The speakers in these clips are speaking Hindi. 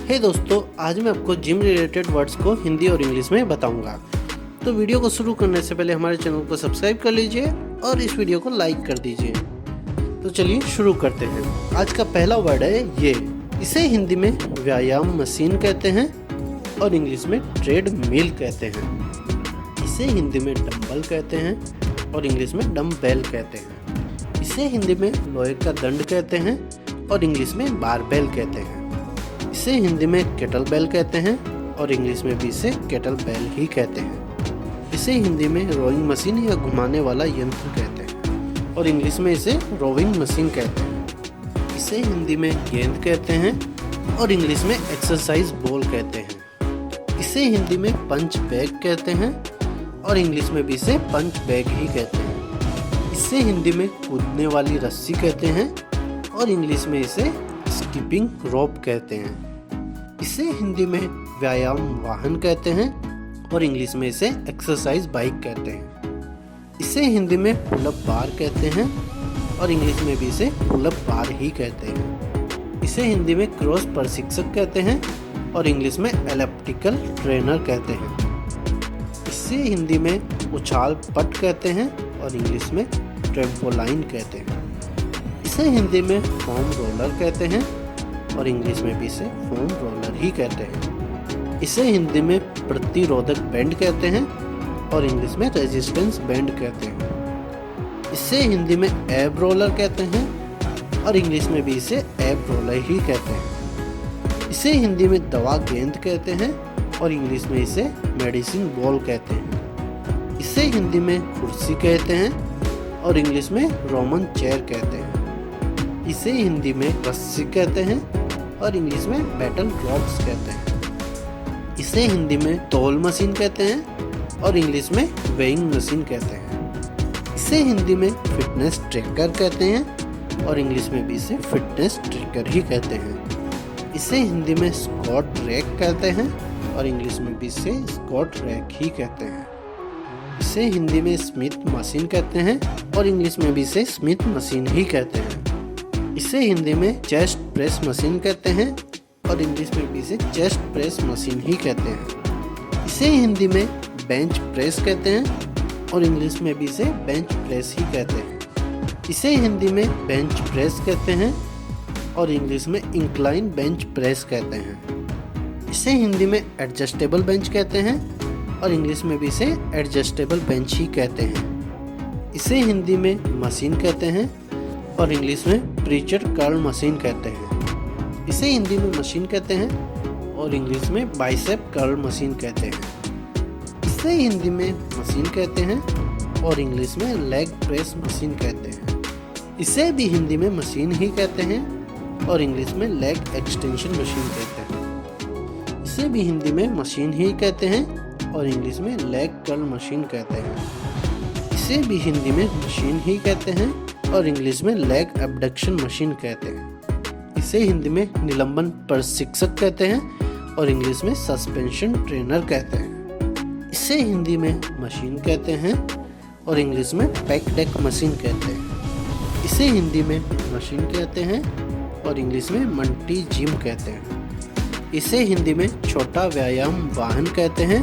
हे दोस्तों, आज मैं आपको जिम रिलेटेड वर्ड्स को हिंदी और इंग्लिश में बताऊंगा। तो वीडियो को शुरू करने से पहले हमारे चैनल को सब्सक्राइब कर लीजिए और इस वीडियो को लाइक कर दीजिए। तो चलिए शुरू करते हैं। आज का पहला वर्ड है ये। इसे हिंदी में व्यायाम मशीन कहते हैं और इंग्लिश में ट्रेड मिल कहते हैं। इसे हिंदी में डंबल कहते हैं और इंग्लिश में डम्बेल कहते हैं। इसे हिंदी में लोहे का दंड कहते हैं और इंग्लिश में बारबेल कहते हैं। इसे हिंदी में केटल बेल कहते हैं और इंग्लिश में भी इसे केटल बेल ही कहते हैं। इसे हिंदी में रोइंग मशीन या घुमाने वाला यंत्र कहते हैं और इंग्लिश में इसे रोविंग मशीन कहते हैं। इसे हिंदी में गेंद कहते हैं और इंग्लिश में एक्सरसाइज बॉल कहते हैं। इसे हिंदी में पंच बैग कहते हैं और इंग्लिश में भी इसे पंच बैग ही कहते हैं। इसे हिंदी में कूदने वाली रस्सी कहते हैं और इंग्लिश में इसे स्कीपिंग रोप कहते हैं। इसे हिंदी में व्यायाम वाहन कहते हैं और इंग्लिश में इसे एक्सरसाइज बाइक कहते हैं। इसे हिंदी में पुलअप बार कहते हैं और इंग्लिश में भी इसे पुलअप बार ही कहते हैं। इसे हिंदी में क्रॉस प्रशिक्षक कहते हैं और इंग्लिश में एलिप्टिकल ट्रेनर कहते हैं। इसे हिंदी में उछाल पट कहते हैं और इंग्लिश में ट्रेम्पोलाइन कहते हैं। इसे हिंदी में फोम रोलर कहते हैं और इंग्लिश में भी इसे फोम रोलर ही कहते हैं। इसे हिंदी में प्रतिरोधक बैंड कहते हैं और इंग्लिश में रेजिस्टेंस बैंड कहते हैं। इसे हिंदी में एब रोलर कहते हैं और इंग्लिश में भी इसे एब रोलर ही कहते हैं। इसे हिंदी में दवा गेंद कहते हैं और इंग्लिश में इसे मेडिसिन बॉल कहते हैं। इसे हिंदी में कुर्सी कहते हैं और इंग्लिश में रोमन चेयर कहते हैं। इसे हिंदी में रस्सी कहते हैं और इंग्लिश में बैटल ड्रॉप्स कहते हैं। इसे हिंदी में तौल मशीन कहते हैं और इंग्लिश में वेइंग मशीन कहते हैं। इसे हिंदी में फिटनेस ट्रैकर कहते हैं और इंग्लिश में भी इसे फिटनेस ट्रैकर ही कहते हैं। इसे हिंदी में स्क्वाट रैक कहते हैं और इंग्लिश में भी इसे स्क्वाट रैक ही कहते हैं। इसे हिंदी में स्मिथ मशीन कहते हैं और इंग्लिश में भी इसे स्मिथ मशीन ही कहते हैं। इसे हिंदी में चेस्ट प्रेस मशीन कहते हैं और इंग्लिश में भी इसे चेस्ट प्रेस मशीन ही कहते हैं। इसे हिंदी में बेंच प्रेस कहते हैं और इंग्लिश में भी इसे बेंच प्रेस ही कहते हैं। इसे हिंदी में बेंच प्रेस कहते हैं और इंग्लिश में इंक्लाइन बेंच प्रेस कहते हैं। इसे हिंदी में एडजस्टेबल बेंच कहते हैं और इंग्लिश में भी इसे एडजस्टेबल बेंच ही कहते हैं। इसे हिंदी में मशीन कहते हैं और इंग्लिश में प्रीचर कर्ल मशीन कहते हैं। इसे हिंदी में मशीन कहते हैं और इंग्लिश में बाइसेप कर्ल मशीन कहते हैं। इसे हिंदी में मशीन कहते हैं और इंग्लिश में लेग प्रेस मशीन कहते हैं। इसे भी हिंदी में मशीन ही कहते हैं और इंग्लिश में लेग एक्सटेंशन मशीन कहते हैं। इसे भी हिंदी में मशीन ही कहते हैं और इंग्लिश में लेग कर्ल मशीन कहते हैं। इसे भी हिंदी में मशीन ही कहते हैं और इंग्लिश में लेग एबडक्शन मशीन कहते हैं। इसे हिंदी में निलंबन प्रशिक्षक कहते हैं और इंग्लिश में सस्पेंशन ट्रेनर कहते हैं। इसे हिंदी में मशीन कहते हैं और इंग्लिश में पैक डेक मशीन कहते हैं। इसे हिंदी में मशीन कहते हैं और इंग्लिश में मल्टी जिम कहते हैं। इसे हिंदी में छोटा व्यायाम वाहन कहते हैं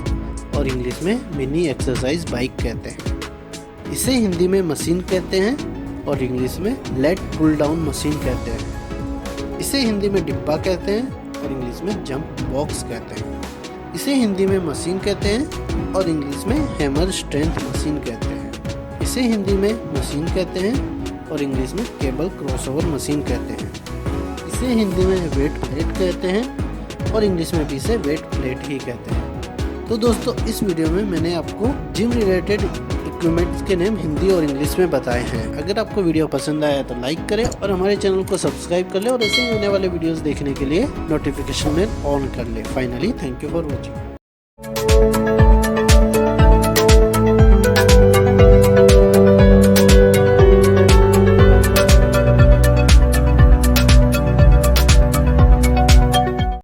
और इंग्लिश में मिनी एक्सरसाइज बाइक कहते हैं। इसे हिंदी में मशीन कहते हैं और इंग्लिश में लेट पुल डाउन मशीन कहते हैं। इसे हिंदी में डिब्बा कहते हैं और इंग्लिश में जंप बॉक्स कहते हैं। इसे हिंदी में मशीन कहते हैं और इंग्लिश में हैमर स्ट्रेंथ मशीन कहते हैं। इसे हिंदी में मशीन कहते हैं और इंग्लिश में केबल क्रॉसओवर मशीन कहते हैं। इसे हिंदी में वेट प्लेट कहते हैं और इंग्लिश में भी इसे वेट प्लेट ही कहते हैं। तो दोस्तों, इस वीडियो में मैंने आपको जिम रिलेटेड इक्विपमेंट्स के नेम हिंदी और इंग्लिश में बताए हैं। अगर आपको वीडियो पसंद आया तो लाइक करें और हमारे चैनल को सब्सक्राइब कर लें और ऐसे ही होने वाले वीडियोस देखने के लिए नोटिफिकेशन बेल ऑन कर लें। Finally, thank you for watching.